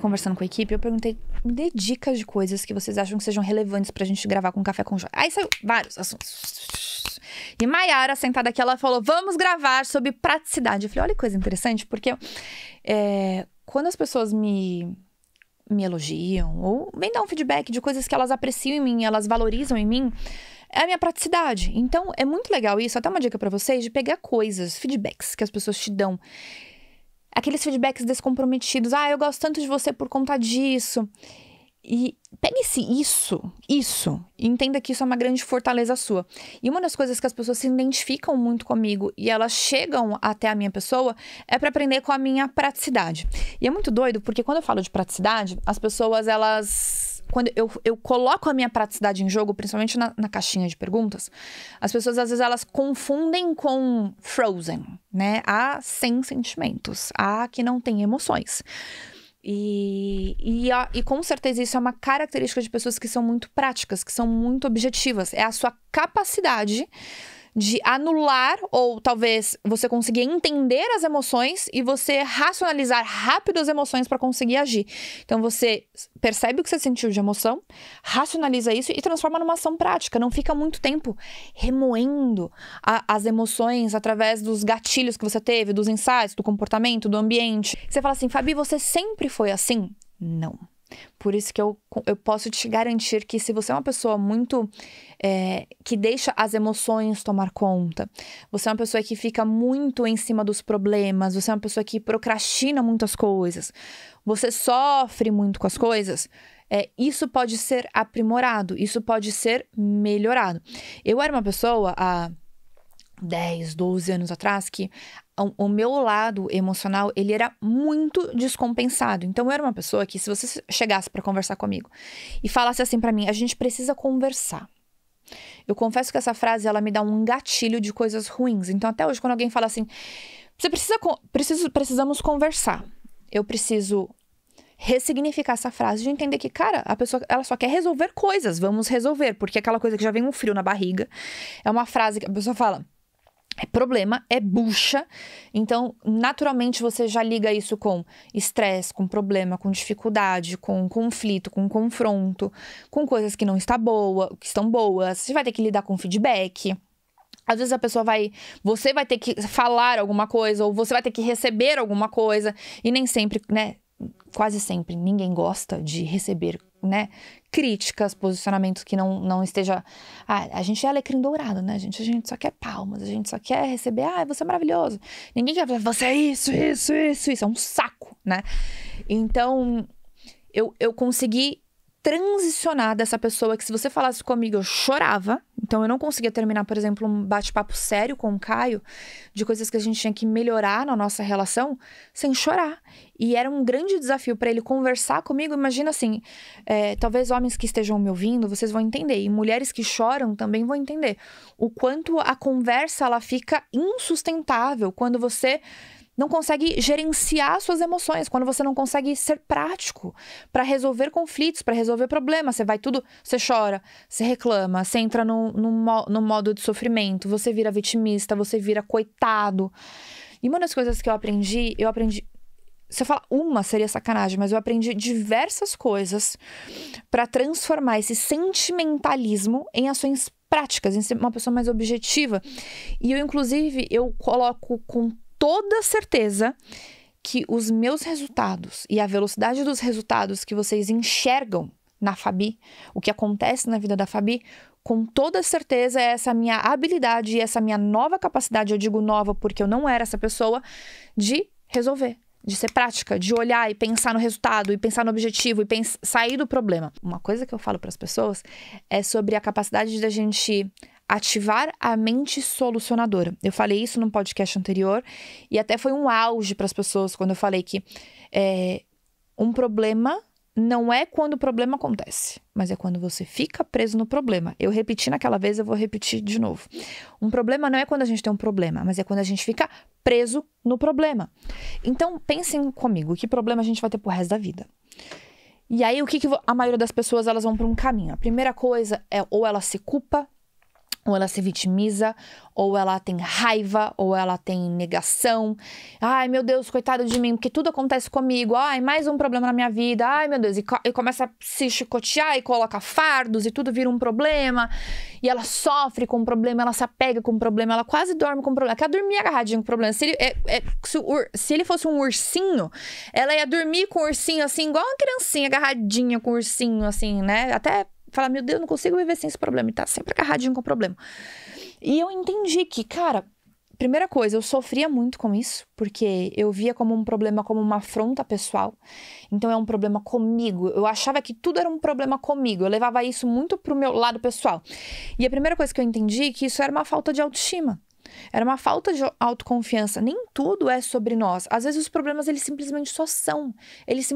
conversando com a equipe, eu perguntei, me dê dicas de coisas que vocês acham que sejam relevantes pra gente gravar com Café com Joia. Aí saiu vários assuntos. E Mayara, sentada aqui, ela falou, vamos gravar sobre praticidade. Eu falei, olha que coisa interessante, porque quando as pessoas me elogiam, ou vêm dar um feedback de coisas que elas apreciam em mim, elas valorizam em mim, é a minha praticidade. Então, é muito legal isso, até uma dica pra vocês, de pegar coisas, feedbacks que as pessoas te dão. Aqueles feedbacks descomprometidos. Ah, eu gosto tanto de você por conta disso. E pegue isso, e entenda que isso é uma grande fortaleza sua. E uma das coisas que as pessoas se identificam muito comigo e elas chegam até a minha pessoa é para aprender com a minha praticidade. E é muito doido, porque quando eu falo de praticidade, as pessoas, quando eu coloco a minha praticidade em jogo, principalmente na caixinha de perguntas, as pessoas, às vezes, elas confundem com Frozen, né? A sem sentimentos, a que não tem emoções. E com certeza isso é uma característica de pessoas que são muito práticas, que são muito objetivas. É a sua capacidade de anular, ou talvez você conseguir entender as emoções e você racionalizar rápido as emoções para conseguir agir. Então você percebe o que você sentiu de emoção, racionaliza isso e transforma numa ação prática. Não fica muito tempo remoendo as emoções através dos gatilhos que você teve, dos insights, do comportamento, do ambiente. Você fala assim, Fabi, você sempre foi assim? Não. Por isso que eu posso te garantir que se você é uma pessoa muito que deixa as emoções tomar conta, você é uma pessoa que fica muito em cima dos problemas, você é uma pessoa que procrastina muitas coisas, você sofre muito com as coisas, isso pode ser aprimorado, isso pode ser melhorado. Eu era uma pessoa há 10, 12 anos atrás que o meu lado emocional, ele era muito descompensado. Então, eu era uma pessoa que, se você chegasse pra conversar comigo e falasse assim pra mim, a gente precisa conversar. Eu confesso que essa frase, ela me dá um gatilho de coisas ruins. Então, até hoje, quando alguém fala assim, precisamos conversar. Eu preciso ressignificar essa frase, de entender que, cara, a pessoa, ela só quer resolver coisas. Vamos resolver. Porque aquela coisa que já vem um frio na barriga, é uma frase que a pessoa fala, é problema, é bucha. Então, naturalmente, você já liga isso com estresse, com problema, com dificuldade, com conflito, com confronto, com coisas que não estão boas. Você vai ter que lidar com feedback. Às vezes você vai ter que falar alguma coisa, ou você vai ter que receber alguma coisa. E nem sempre, né? Quase sempre, ninguém gosta de receber, né, críticas, posicionamentos que não esteja... a gente é alecrim dourado, né, gente? A gente só quer palmas, a gente só quer receber, você é maravilhoso. Ninguém quer falar, você é isso, é um saco, né? Então, eu consegui transicionar dessa pessoa que, se você falasse comigo, eu chorava. Então, eu não conseguia terminar, por exemplo, um bate-papo sério com o Caio, de coisas que a gente tinha que melhorar na nossa relação, sem chorar. E era um grande desafio para ele conversar comigo. Imagina assim, talvez homens que estejam me ouvindo, vocês vão entender. E mulheres que choram também vão entender. O quanto a conversa, ela fica insustentável quando você não consegue gerenciar suas emoções, quando você não consegue ser prático para resolver conflitos, para resolver problemas. Você chora, você reclama, você entra no modo de sofrimento, você vira vitimista, você vira coitado. E uma das coisas que eu aprendi, se eu falar uma seria sacanagem, mas eu aprendi diversas coisas para transformar esse sentimentalismo em ações práticas, em ser uma pessoa mais objetiva. E inclusive, eu coloco com toda certeza que os meus resultados e a velocidade dos resultados que vocês enxergam na Fabi, o que acontece na vida da Fabi, com toda certeza é essa minha habilidade e essa minha nova capacidade, eu digo nova porque eu não era essa pessoa, de resolver, de ser prática, de olhar e pensar no resultado, e pensar no objetivo, e sair do problema. Uma coisa que eu falo para as pessoas é sobre a capacidade da gente ativar a mente solucionadora. Eu falei isso num podcast anterior e até foi um auge para as pessoas quando eu falei que um problema não é quando o problema acontece, mas é quando você fica preso no problema. Eu repeti naquela vez, eu vou repetir de novo. Um problema não é quando a gente tem um problema, mas é quando a gente fica preso no problema. Então, pensem comigo, que problema a gente vai ter pro resto da vida? E aí, o que a maioria das pessoas, elas vão para um caminho? A primeira coisa é, ou ela se culpa, ou ela se vitimiza, ou ela tem raiva, ou ela tem negação. Ai, meu Deus, coitada de mim, porque tudo acontece comigo. Ai, mais um problema na minha vida. Ai, meu Deus, e começa a se chicotear e coloca fardos e tudo vira um problema. E ela sofre com o problema, ela se apega com o problema, ela quase dorme com o problema. Ela quer dormir agarradinha com o problema. Se ele fosse um ursinho, ela ia dormir com o ursinho assim, igual uma criancinha agarradinha com o ursinho, assim, né? Até falar, meu Deus, não consigo viver sem esse problema. E tá sempre agarradinho com o problema. E eu entendi que, cara, primeira coisa, eu sofria muito com isso, porque eu via como um problema, como uma afronta pessoal. Então é um problema comigo. Eu achava que tudo era um problema comigo. Eu levava isso muito pro meu lado pessoal. E a primeira coisa que eu entendi é que isso era uma falta de autoestima. Era uma falta de autoconfiança. Nem tudo é sobre nós. Às vezes os problemas, eles simplesmente só são. Eles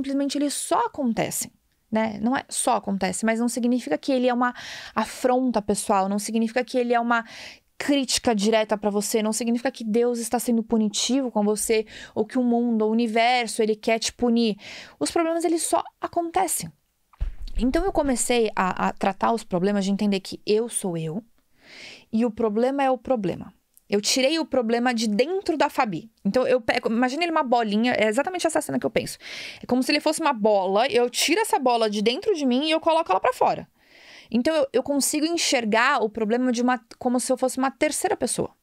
só acontecem. Né? Não é só acontece, mas não significa que ele é uma afronta pessoal, não significa que ele é uma crítica direta pra você, não significa que Deus está sendo punitivo com você, ou que o mundo, o universo, ele quer te punir. Os problemas, eles só acontecem. Então eu comecei a tratar os problemas de entender que eu sou eu, e o problema é o problema. Eu tirei o problema de dentro da Fabi. Então, imagina ele uma bolinha, é exatamente essa cena que eu penso. É como se ele fosse uma bola, eu tiro essa bola de dentro de mim e eu coloco ela pra fora. Então, eu consigo enxergar o problema como se eu fosse uma terceira pessoa.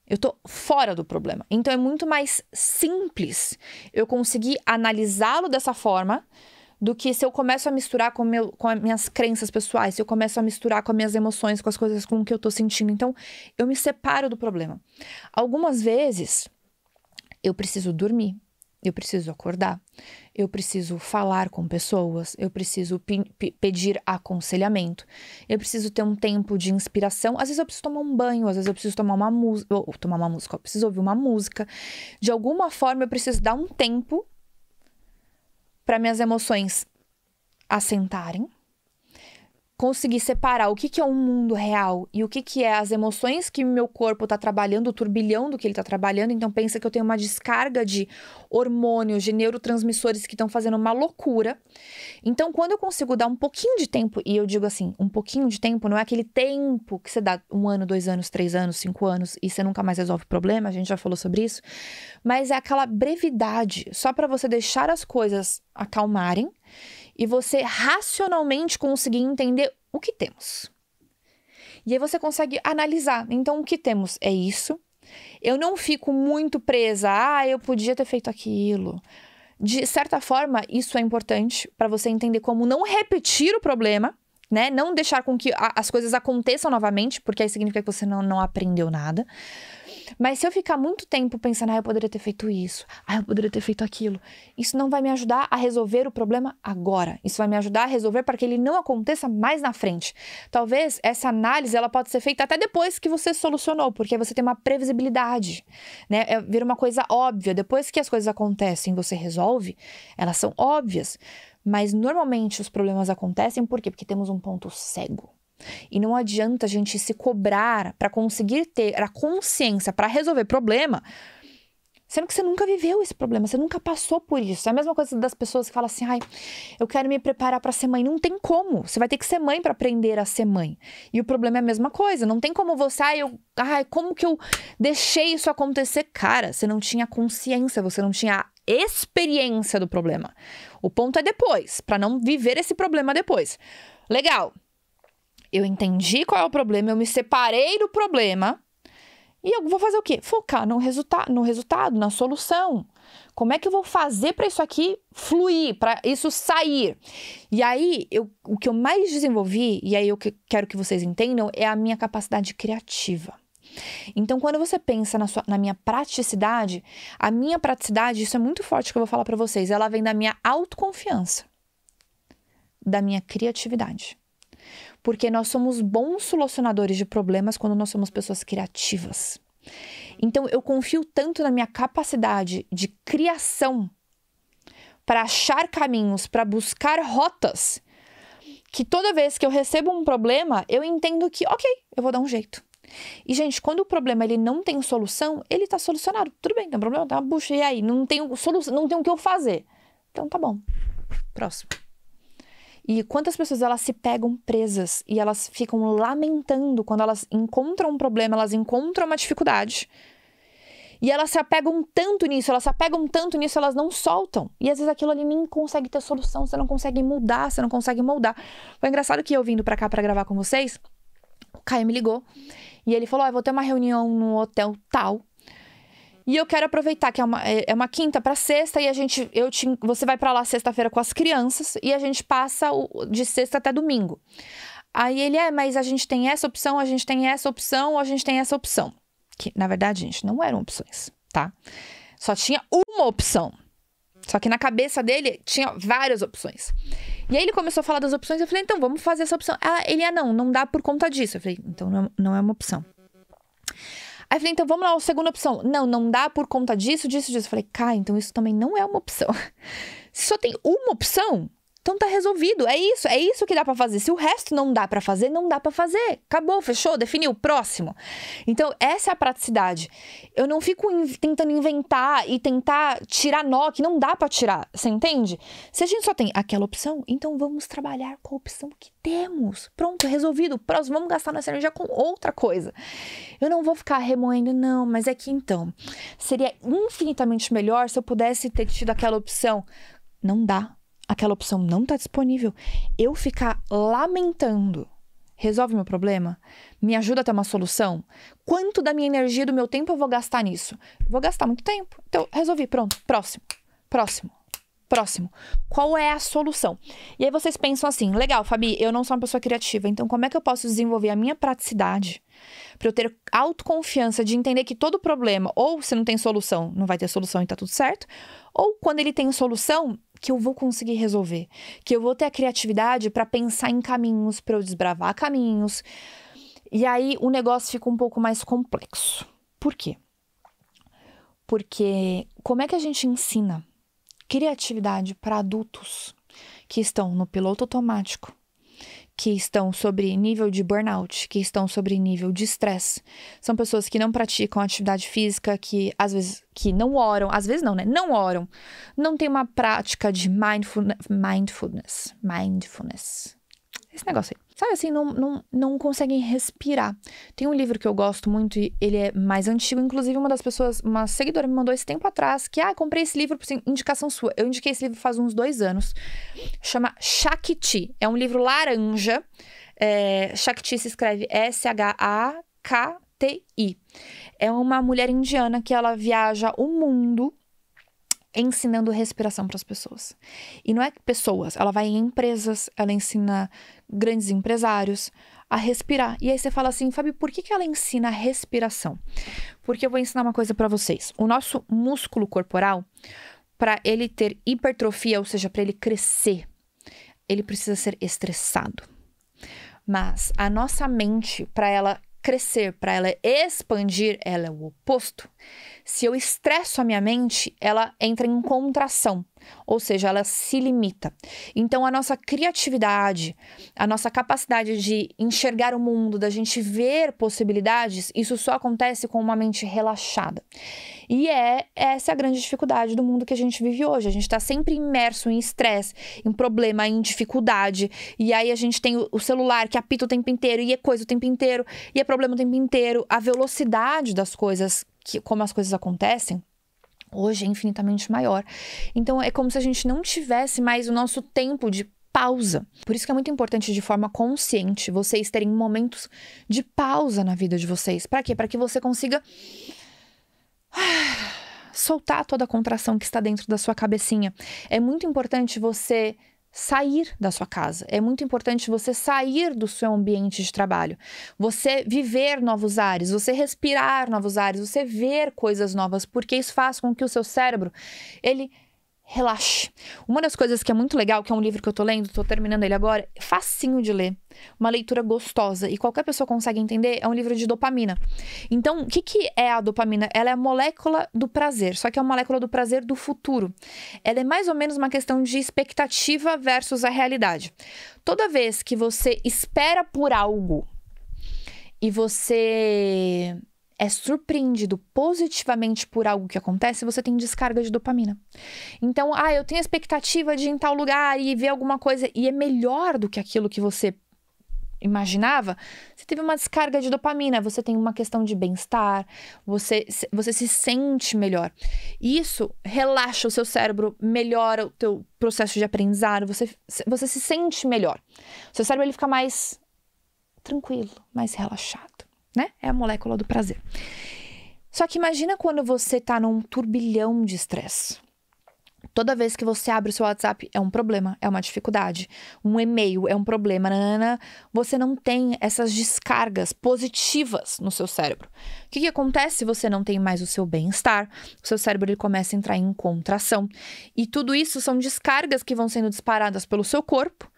Eu tô fora do problema. Então, é muito mais simples eu conseguir analisá-lo dessa forma do que se eu começo a misturar com as minhas crenças pessoais, se eu começo a misturar com as minhas emoções, com as coisas com que eu tô sentindo. Então, eu me separo do problema. Algumas vezes, eu preciso dormir, eu preciso acordar, eu preciso falar com pessoas, eu preciso pedir aconselhamento, eu preciso ter um tempo de inspiração. Às vezes eu preciso tomar um banho, às vezes eu preciso tomar uma música, eu preciso ouvir uma música. De alguma forma, eu preciso dar um tempo para minhas emoções assentarem, conseguir separar o que é um mundo real e o que é as emoções que meu corpo tá trabalhando, o turbilhão do que ele tá trabalhando. Então pensa que eu tenho uma descarga de hormônios, de neurotransmissores que estão fazendo uma loucura. Então quando eu consigo dar um pouquinho de tempo, e eu digo assim, um pouquinho de tempo, não é aquele tempo que você dá 1 ano, 2 anos, 3 anos, 5 anos e você nunca mais resolve o problema, a gente já falou sobre isso, mas é aquela brevidade, só para você deixar as coisas acalmarem e você racionalmente conseguir entender o que temos. E aí você consegue analisar. Então, o que temos é isso. Eu não fico muito presa. Eu podia ter feito aquilo. De certa forma, isso é importante para você entender como não repetir o problema, né? Não deixar com que as coisas aconteçam novamente, porque aí significa que você não aprendeu nada. Mas se eu ficar muito tempo pensando, eu poderia ter feito isso, eu poderia ter feito aquilo, isso não vai me ajudar a resolver o problema agora. Isso vai me ajudar a resolver para que ele não aconteça mais na frente. Talvez essa análise ela pode ser feita até depois que você solucionou, porque você tem uma previsibilidade, né? Vira uma coisa óbvia. Depois que as coisas acontecem e você resolve, elas são óbvias. Mas normalmente os problemas acontecem por quê? Porque temos um ponto cego. E não adianta a gente se cobrar para conseguir ter a consciência para resolver problema, sendo que você nunca viveu esse problema, você nunca passou por isso. É a mesma coisa das pessoas que falam assim, eu quero me preparar para ser mãe. Não tem como, você vai ter que ser mãe para aprender a ser mãe. E o problema é a mesma coisa, não tem como você, como que eu deixei isso acontecer? Cara, você não tinha consciência, você não tinha a experiência do problema. O ponto é depois, para não viver esse problema depois. Legal. Eu entendi qual é o problema, eu me separei do problema e eu vou fazer o quê? Focar no resultado, na solução. Como é que eu vou fazer para isso aqui fluir, para isso sair? E aí, o que eu mais desenvolvi, e aí eu quero que vocês entendam, é a minha capacidade criativa. Então, quando você pensa na minha praticidade, a minha praticidade, isso é muito forte que eu vou falar para vocês, ela vem da minha autoconfiança, da minha criatividade. Porque nós somos bons solucionadores de problemas quando nós somos pessoas criativas. Então, eu confio tanto na minha capacidade de criação para achar caminhos, para buscar rotas, que toda vez que eu recebo um problema, eu entendo que, ok, eu vou dar um jeito. E, gente, quando o problema ele não tem solução, ele tá solucionado. Tudo bem, tem um problema, tem uma bucha, e aí? Não tem o que eu fazer. Então, tá bom. Próximo. E quantas pessoas elas se pegam presas e elas ficam lamentando quando elas encontram um problema, elas encontram uma dificuldade. E elas se apegam tanto nisso, elas não soltam. E às vezes aquilo ali nem consegue ter solução, você não consegue mudar, você não consegue moldar. Foi engraçado que eu vindo pra cá pra gravar com vocês, o Caio me ligou e ele falou, eu vou ter uma reunião no hotel tal. E eu quero aproveitar que é uma quinta pra sexta e você vai pra lá sexta-feira com as crianças e a gente passa de sexta até domingo. Aí ele, mas a gente tem essa opção, a gente tem essa opção, a gente tem essa opção. Que, na verdade, gente, não eram opções, tá? Só tinha uma opção. Só que na cabeça dele tinha várias opções. E aí ele começou a falar das opções, eu falei, então vamos fazer essa opção. Ele, não dá por conta disso. Eu falei, então não é uma opção. Aí eu falei, então vamos lá, a segunda opção. Não dá por conta disso. Eu falei, então isso também não é uma opção. Se só tem uma opção, então tá resolvido. É isso que dá pra fazer. Se o resto não dá pra fazer, não dá pra fazer. Acabou, fechou, definiu, próximo. Então, essa é a praticidade. Eu não fico tentando inventar e tentar tirar nó que não dá pra tirar, você entende? Se a gente só tem aquela opção, então vamos trabalhar com a opção que temos. Pronto, resolvido. Próximo, vamos gastar nossa energia com outra coisa. Eu não vou ficar remoendo, não, mas é que então, seria infinitamente melhor se eu pudesse ter tido aquela opção. Não dá. Aquela opção não está disponível. Eu ficar lamentando resolve meu problema? Me ajuda a ter uma solução? Quanto da minha energia e do meu tempo eu vou gastar nisso? Vou gastar muito tempo. Então, resolvi. Pronto. Próximo. Qual é a solução? E aí vocês pensam assim, legal, Fabi, eu não sou uma pessoa criativa, então como é que eu posso desenvolver a minha praticidade para eu ter autoconfiança de entender que todo problema, ou se não tem solução, não vai ter solução e tá tudo certo, ou quando ele tem solução, que eu vou conseguir resolver, que eu vou ter a criatividade para pensar em caminhos, para eu desbravar caminhos. E aí o negócio fica um pouco mais complexo. Por quê? Porque como é que a gente ensina criatividade para adultos que estão no piloto automático, que estão sobre nível de burnout, que estão sobre nível de estresse? São pessoas que não praticam atividade física, que às vezes que não oram, às vezes não, né? Não oram, não tem uma prática de mindfulness. Esse negócio aí. Sabe assim, não conseguem respirar. Tem um livro que eu gosto muito e ele é mais antigo. Inclusive, uma seguidora me mandou esse tempo atrás que, comprei esse livro por indicação sua. Eu indiquei esse livro faz uns 2 anos. Chama Shakti. É um livro laranja. Shakti se escreve S-H-A-K-T-I. É uma mulher indiana que ela viaja o mundo ensinando respiração para as pessoas. E não é pessoas, ela vai em empresas, ela ensina grandes empresários a respirar. E aí você fala assim, Fabi, por que ela ensina a respiração? Porque eu vou ensinar uma coisa para vocês. O nosso músculo corporal, para ele ter hipertrofia, ou seja, para ele crescer, ele precisa ser estressado. Mas a nossa mente, para ela crescer, para ela expandir, ela é o oposto. Se eu estresso a minha mente, ela entra em contração, ou seja, ela se limita. Então, a nossa criatividade, a nossa capacidade de enxergar o mundo, da gente ver possibilidades, isso só acontece com uma mente relaxada. E essa é a grande dificuldade do mundo que a gente vive hoje. A gente está sempre imerso em estresse, em problema, em dificuldade. E aí a gente tem o celular que apita o tempo inteiro, e é coisa o tempo inteiro, e é problema o tempo inteiro. A velocidade das coisas, como as coisas acontecem, hoje é infinitamente maior. Então, é como se a gente não tivesse mais o nosso tempo de pausa. Por isso que é muito importante, de forma consciente, vocês terem momentos de pausa na vida de vocês. Para quê? Para que você consiga soltar toda a contração que está dentro da sua cabecinha. É muito importante você sair da sua casa. É muito importante você sair do seu ambiente de trabalho. Você viver novos ares, você respirar novos ares, você ver coisas novas, porque isso faz com que o seu cérebro, ele relaxe. Uma das coisas que é muito legal, que é um livro que eu tô lendo, tô terminando ele agora, é facinho de ler, uma leitura gostosa, e qualquer pessoa consegue entender, é um livro de dopamina. Então, o que é a dopamina? Ela é a molécula do prazer, só que é uma molécula do prazer do futuro. Ela é mais ou menos uma questão de expectativa versus a realidade. Toda vez que você espera por algo e você é surpreendido positivamente por algo que acontece, você tem descarga de dopamina. Então, eu tenho a expectativa de ir em tal lugar e ver alguma coisa e é melhor do que aquilo que você imaginava, você teve uma descarga de dopamina, você tem uma questão de bem-estar, você se sente melhor. Isso relaxa o seu cérebro, melhora o teu processo de aprendizado, você se sente melhor. O seu cérebro ele fica mais tranquilo, mais relaxado, né? É a molécula do prazer. Só que imagina quando você tá num turbilhão de estresse. Toda vez que você abre o seu WhatsApp é um problema, é uma dificuldade. Um e-mail é um problema. Nanana, você não tem essas descargas positivas no seu cérebro. O que acontece se você não tem mais o seu bem-estar? O seu cérebro ele começa a entrar em contração. E tudo isso são descargas que vão sendo disparadas pelo seu corpo.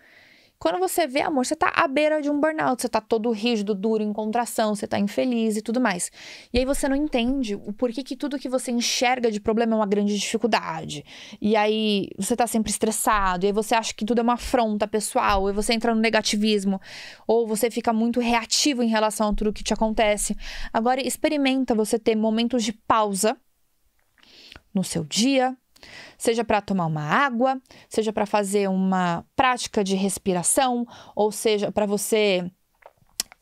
Quando você vê, amor, você tá à beira de um burnout, você tá todo rígido, duro, em contração, você tá infeliz e tudo mais. E aí você não entende o porquê que tudo que você enxerga de problema é uma grande dificuldade. E aí você tá sempre estressado, e aí você acha que tudo é uma afronta pessoal, e você entra no negativismo, ou você fica muito reativo em relação a tudo que te acontece. Agora, experimenta você ter momentos de pausa no seu dia, seja para tomar uma água, seja para fazer uma prática de respiração, ou seja, para você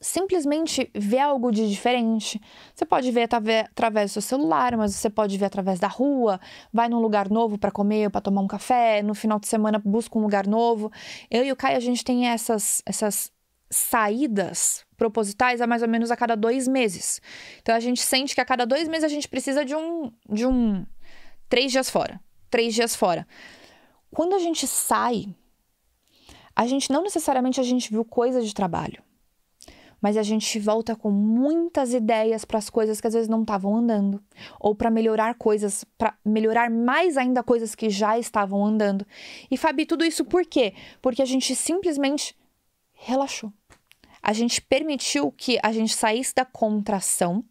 simplesmente ver algo de diferente. Você pode ver através do seu celular, mas você pode ver através da rua, vai num lugar novo para comer, para tomar um café, no final de semana busca um lugar novo. Eu e o Caio, a gente tem essas saídas propositais mais ou menos a cada 2 meses. Então a gente sente que a cada 2 meses a gente precisa de um 3 dias fora. 3 dias fora. Quando a gente sai, a gente não necessariamente a gente viu coisa de trabalho, mas a gente volta com muitas ideias para as coisas que às vezes não estavam andando, ou para melhorar coisas, para melhorar mais ainda coisas que já estavam andando. E Fabi, tudo isso por quê? Porque a gente simplesmente relaxou. A gente permitiu que a gente saísse da contração,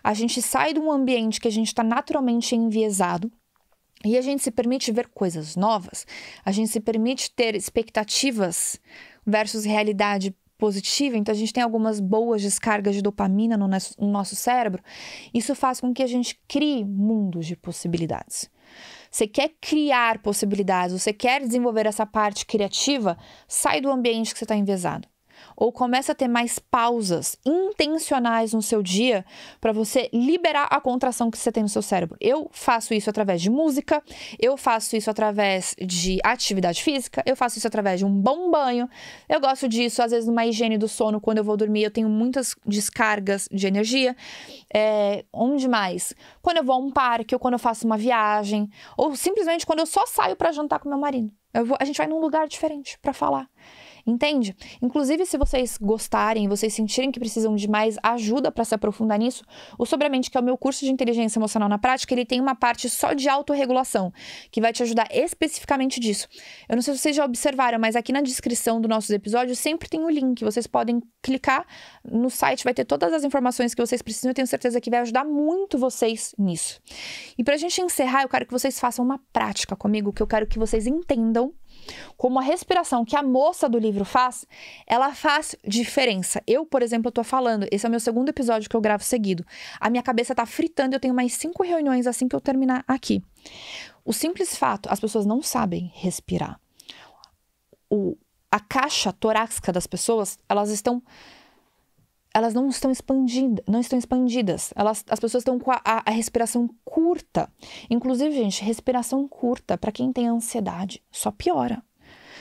a gente sai de um ambiente que a gente está naturalmente enviesado, e a gente se permite ver coisas novas, a gente se permite ter expectativas versus realidade positiva, então a gente tem algumas boas descargas de dopamina no nosso cérebro. Isso faz com que a gente crie mundos de possibilidades. Você quer criar possibilidades, você quer desenvolver essa parte criativa, sai do ambiente que você está enviesado. Ou começa a ter mais pausas intencionais no seu dia para você liberar a contração que você tem no seu cérebro. Eu faço isso através de música, eu faço isso através de atividade física, eu faço isso através de um bom banho. Eu gosto disso, às vezes, numa higiene do sono, quando eu vou dormir, eu tenho muitas descargas de energia. Onde mais? Quando eu vou a um parque, ou quando eu faço uma viagem, ou simplesmente quando eu só saio para jantar com meu marido. A gente vai num lugar diferente para falar. Entende? Inclusive, se vocês gostarem, vocês sentirem que precisam de mais ajuda para se aprofundar nisso, o Sobre a Mente, que é o meu curso de inteligência emocional na prática, ele tem uma parte só de autorregulação, que vai te ajudar especificamente disso. Eu não sei se vocês já observaram, mas aqui na descrição dos nossos episódios sempre tem o link. Vocês podem clicar no site, vai ter todas as informações que vocês precisam. Eu tenho certeza que vai ajudar muito vocês nisso. E pra gente encerrar, eu quero que vocês façam uma prática comigo, que eu quero que vocês entendam como a respiração que a moça do livro faz, ela faz diferença. Eu, por exemplo, tô falando, esse é o meu segundo episódio que eu gravo seguido. A minha cabeça tá fritando, eu tenho mais 5 reuniões assim que eu terminar aqui. O simples fato, as pessoas não sabem respirar. A caixa torácica das pessoas, elas não estão expandidas. As pessoas estão com a respiração curta. Inclusive, gente, respiração curta, para quem tem ansiedade, só piora.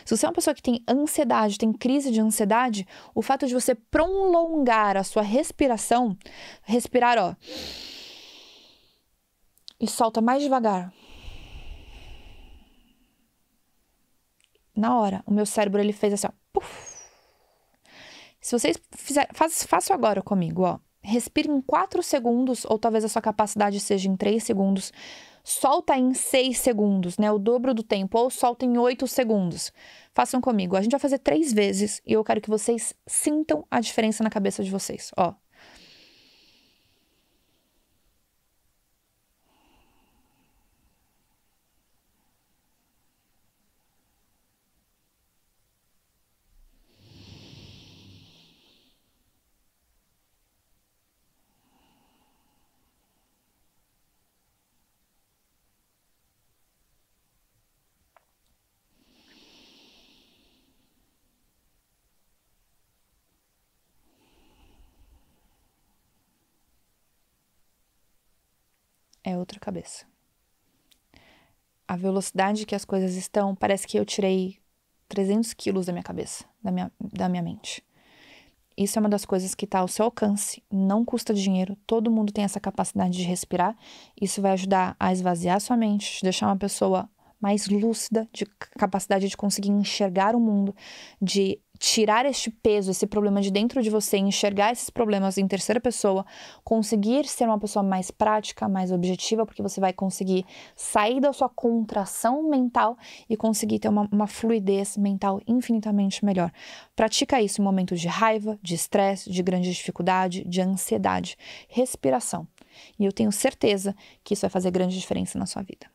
Se você é uma pessoa que tem ansiedade, tem crise de ansiedade, o fato de você prolongar a sua respiração, respirar, ó, e solta mais devagar. Na hora, o meu cérebro, ele fez assim, ó, puf. Se vocês fizerem, façam agora comigo, ó. Respire em 4 segundos, ou talvez a sua capacidade seja em 3 segundos. Solta em 6 segundos, né? O dobro do tempo, ou solta em 8 segundos. Façam comigo. A gente vai fazer 3 vezes e eu quero que vocês sintam a diferença na cabeça de vocês, ó. é outra cabeça. A velocidade que as coisas estão, parece que eu tirei 300 quilos da minha cabeça, da minha mente. Isso é uma das coisas que está ao seu alcance, não custa dinheiro, todo mundo tem essa capacidade de respirar. Isso vai ajudar a esvaziar sua mente, te deixar uma pessoa mais lúcida, de capacidade de conseguir enxergar o mundo, de tirar este peso, esse problema de dentro de você, enxergar esses problemas em terceira pessoa, conseguir ser uma pessoa mais prática, mais objetiva, porque você vai conseguir sair da sua contração mental e conseguir ter uma fluidez mental infinitamente melhor. Pratica isso em momentos de raiva, de estresse, de grande dificuldade, de ansiedade. Respiração. E eu tenho certeza que isso vai fazer grande diferença na sua vida.